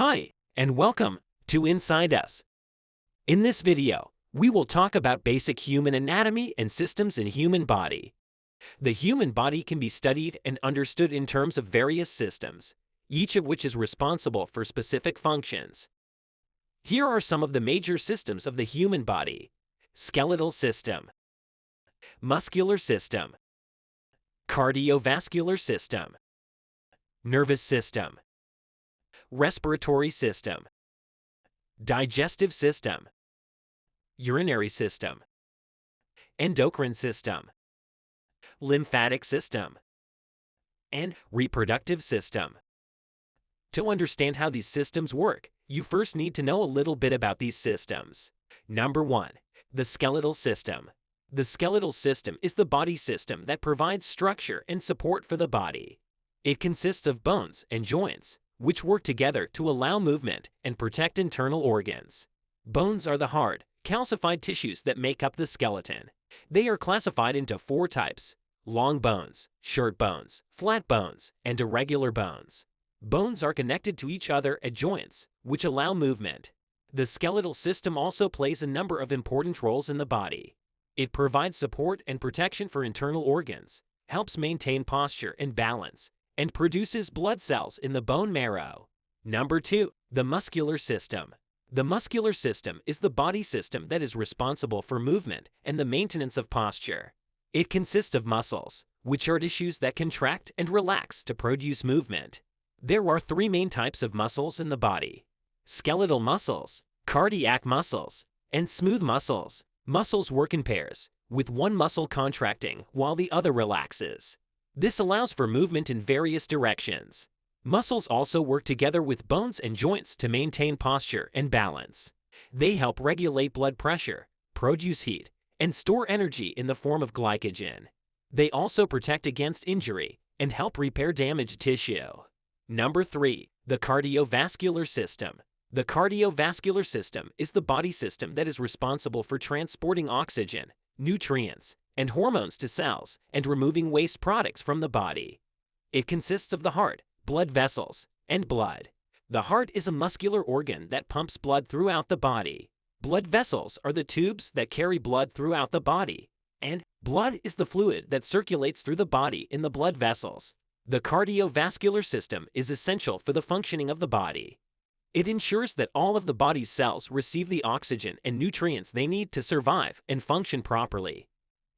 Hi, and welcome to Inside Us. In this video, we will talk about basic human anatomy and systems in human body. The human body can be studied and understood in terms of various systems, each of which is responsible for specific functions. Here are some of the major systems of the human body: skeletal system, muscular system, cardiovascular system, nervous system, respiratory system, digestive system, urinary system, endocrine system, lymphatic system, and reproductive system. To understand how these systems work, you first need to know a little bit about these systems. Number 1. The skeletal system. The skeletal system is the body system that provides structure and support for the body. It consists of bones and joints, which work together to allow movement and protect internal organs. Bones are the hard, calcified tissues that make up the skeleton. They are classified into 4 types: long bones, short bones, flat bones, and irregular bones. Bones are connected to each other at joints, which allow movement. The skeletal system also plays a number of important roles in the body. It provides support and protection for internal organs, helps maintain posture and balance, and produces blood cells in the bone marrow. Number 2. The muscular system. The muscular system is the body system that is responsible for movement and the maintenance of posture. It consists of muscles, which are tissues that contract and relax to produce movement. There are 3 main types of muscles in the body: skeletal muscles, cardiac muscles, and smooth muscles. Muscles work in pairs, with one muscle contracting while the other relaxes. This allows for movement in various directions. Muscles also work together with bones and joints to maintain posture and balance. They help regulate blood pressure, produce heat, and store energy in the form of glycogen. They also protect against injury and help repair damaged tissue. Number 3. The cardiovascular system. The cardiovascular system is the body system that is responsible for transporting oxygen, nutrients, and hormones to cells and removing waste products from the body. It consists of the heart, blood vessels, and blood. The heart is a muscular organ that pumps blood throughout the body. Blood vessels are the tubes that carry blood throughout the body, and blood is the fluid that circulates through the body in the blood vessels. The cardiovascular system is essential for the functioning of the body. It ensures that all of the body's cells receive the oxygen and nutrients they need to survive and function properly.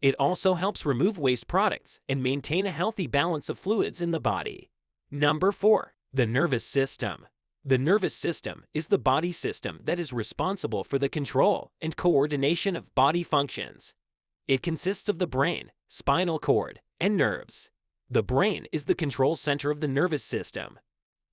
It also helps remove waste products and maintain a healthy balance of fluids in the body. Number 4. The nervous system. The nervous system is the body system that is responsible for the control and coordination of body functions. It consists of the brain, spinal cord, and nerves. The brain is the control center of the nervous system.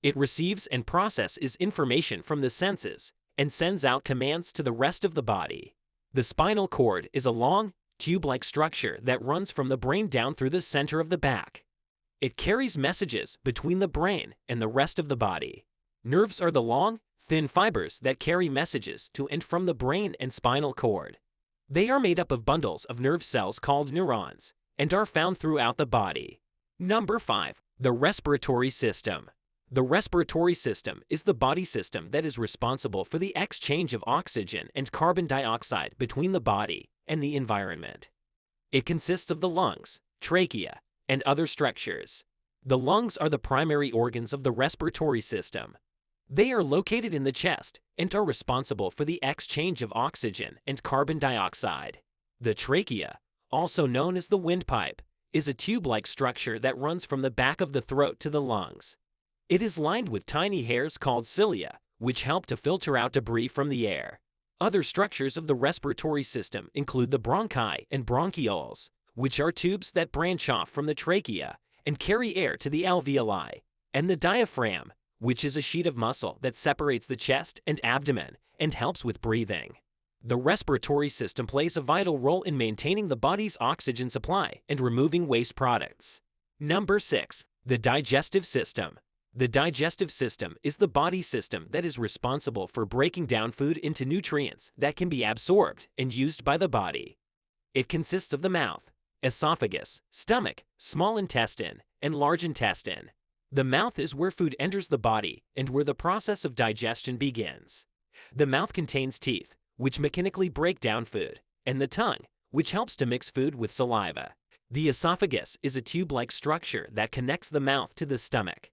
It receives and processes information from the senses and sends out commands to the rest of the body. The spinal cord is a long, tube-like structure that runs from the brain down through the center of the back. It carries messages between the brain and the rest of the body. Nerves are the long, thin fibers that carry messages to and from the brain and spinal cord. They are made up of bundles of nerve cells called neurons and are found throughout the body. Number 5. The respiratory system. The respiratory system is the body system that is responsible for the exchange of oxygen and carbon dioxide between the body and the environment. It consists of the lungs, trachea, and other structures. The lungs are the primary organs of the respiratory system. They are located in the chest and are responsible for the exchange of oxygen and carbon dioxide. The trachea, also known as the windpipe, is a tube-like structure that runs from the back of the throat to the lungs. It is lined with tiny hairs called cilia, which help to filter out debris from the air. Other structures of the respiratory system include the bronchi and bronchioles, which are tubes that branch off from the trachea and carry air to the alveoli, and the diaphragm, which is a sheet of muscle that separates the chest and abdomen and helps with breathing. The respiratory system plays a vital role in maintaining the body's oxygen supply and removing waste products. Number 6. The digestive system. The digestive system is the body system that is responsible for breaking down food into nutrients that can be absorbed and used by the body. It consists of the mouth, esophagus, stomach, small intestine, and large intestine. The mouth is where food enters the body and where the process of digestion begins. The mouth contains teeth, which mechanically break down food, and the tongue, which helps to mix food with saliva. The esophagus is a tube-like structure that connects the mouth to the stomach.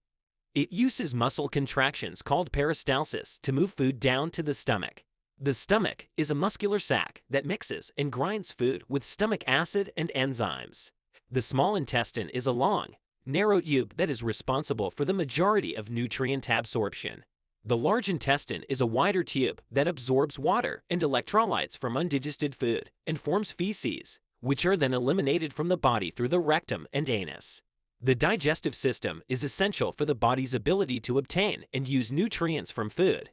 It uses muscle contractions called peristalsis to move food down to the stomach. The stomach is a muscular sac that mixes and grinds food with stomach acid and enzymes. The small intestine is a long, narrow tube that is responsible for the majority of nutrient absorption. The large intestine is a wider tube that absorbs water and electrolytes from undigested food and forms feces, which are then eliminated from the body through the rectum and anus. The digestive system is essential for the body's ability to obtain and use nutrients from food.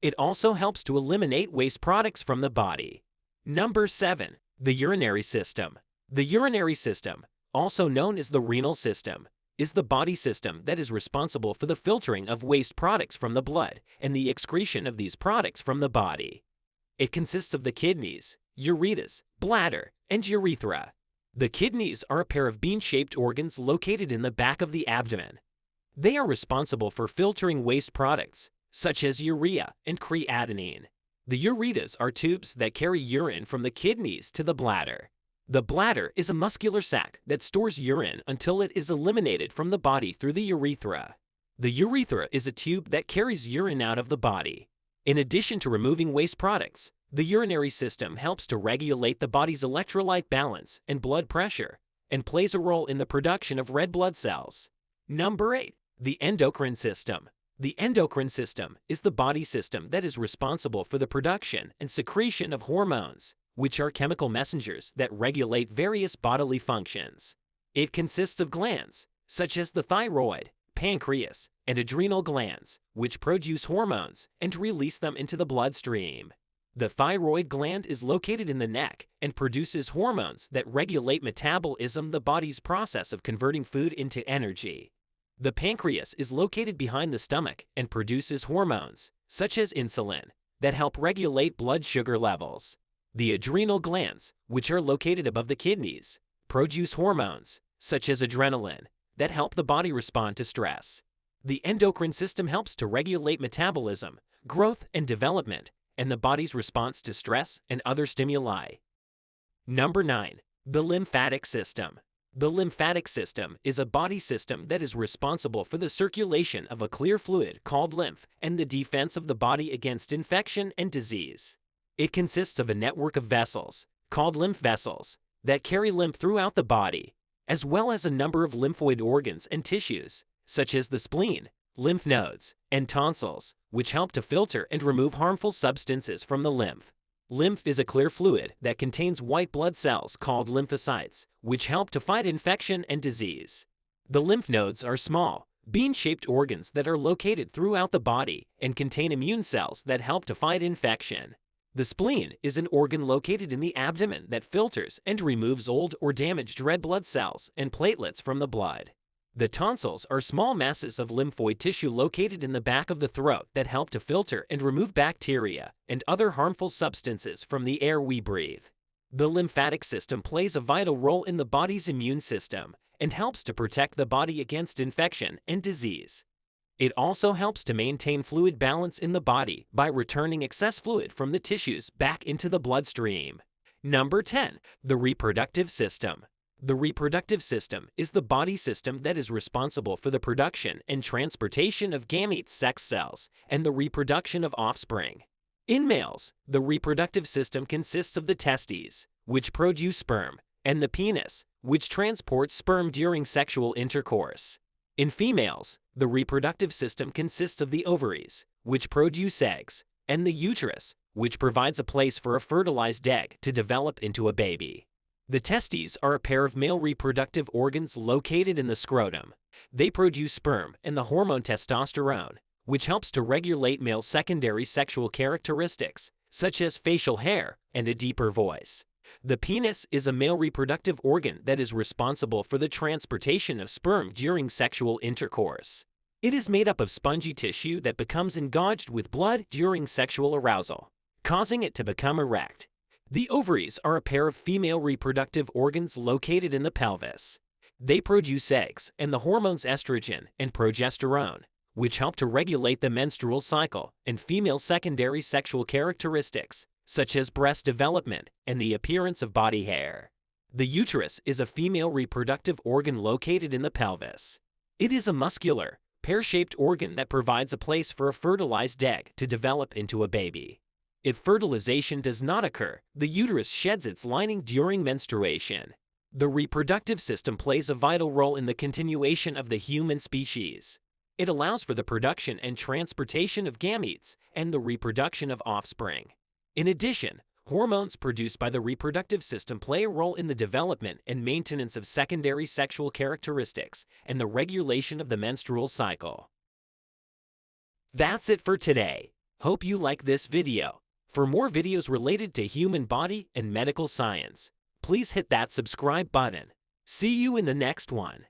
It also helps to eliminate waste products from the body. Number 7. The urinary system. The urinary system, also known as the renal system, is the body system that is responsible for the filtering of waste products from the blood and the excretion of these products from the body. It consists of the kidneys, ureters, bladder, and urethra. The kidneys are a pair of bean-shaped organs located in the back of the abdomen. They are responsible for filtering waste products, such as urea and creatinine. The ureters are tubes that carry urine from the kidneys to the bladder. The bladder is a muscular sac that stores urine until it is eliminated from the body through the urethra. The urethra is a tube that carries urine out of the body. In addition to removing waste products, the urinary system helps to regulate the body's electrolyte balance and blood pressure, and plays a role in the production of red blood cells. Number 8. The endocrine system. The endocrine system is the body system that is responsible for the production and secretion of hormones, which are chemical messengers that regulate various bodily functions. It consists of glands, such as the thyroid, pancreas, and adrenal glands, which produce hormones and release them into the bloodstream. The thyroid gland is located in the neck and produces hormones that regulate metabolism, the body's process of converting food into energy. The pancreas is located behind the stomach and produces hormones, such as insulin, that help regulate blood sugar levels. The adrenal glands, which are located above the kidneys, produce hormones, such as adrenaline, that help the body respond to stress. The endocrine system helps to regulate metabolism, growth and development, and the body's response to stress and other stimuli. Number 9. The lymphatic system. The lymphatic system is a body system that is responsible for the circulation of a clear fluid called lymph and the defense of the body against infection and disease. It consists of a network of vessels, called lymph vessels, that carry lymph throughout the body, as well as a number of lymphoid organs and tissues, such as the spleen, lymph nodes, and tonsils, which help to filter and remove harmful substances from the lymph. Lymph is a clear fluid that contains white blood cells called lymphocytes, which help to fight infection and disease. The lymph nodes are small, bean-shaped organs that are located throughout the body and contain immune cells that help to fight infection. The spleen is an organ located in the abdomen that filters and removes old or damaged red blood cells and platelets from the blood. The tonsils are small masses of lymphoid tissue located in the back of the throat that help to filter and remove bacteria and other harmful substances from the air we breathe. The lymphatic system plays a vital role in the body's immune system and helps to protect the body against infection and disease. It also helps to maintain fluid balance in the body by returning excess fluid from the tissues back into the bloodstream. Number 10. The reproductive system. The reproductive system is the body system that is responsible for the production and transportation of gametes, sex cells, and the reproduction of offspring. In males, the reproductive system consists of the testes, which produce sperm, and the penis, which transports sperm during sexual intercourse. In females, the reproductive system consists of the ovaries, which produce eggs, and the uterus, which provides a place for a fertilized egg to develop into a baby. The testes are a pair of male reproductive organs located in the scrotum. They produce sperm and the hormone testosterone, which helps to regulate male secondary sexual characteristics, such as facial hair and a deeper voice. The penis is a male reproductive organ that is responsible for the transportation of sperm during sexual intercourse. It is made up of spongy tissue that becomes engorged with blood during sexual arousal, causing it to become erect. The ovaries are a pair of female reproductive organs located in the pelvis. They produce eggs and the hormones estrogen and progesterone, which help to regulate the menstrual cycle and female secondary sexual characteristics, such as breast development and the appearance of body hair. The uterus is a female reproductive organ located in the pelvis. It is a muscular, pear-shaped organ that provides a place for a fertilized egg to develop into a baby. If fertilization does not occur, the uterus sheds its lining during menstruation. The reproductive system plays a vital role in the continuation of the human species. It allows for the production and transportation of gametes and the reproduction of offspring. In addition, hormones produced by the reproductive system play a role in the development and maintenance of secondary sexual characteristics and the regulation of the menstrual cycle. That's it for today. Hope you like this video. For more videos related to human body and medical science, please hit that subscribe button. See you in the next one.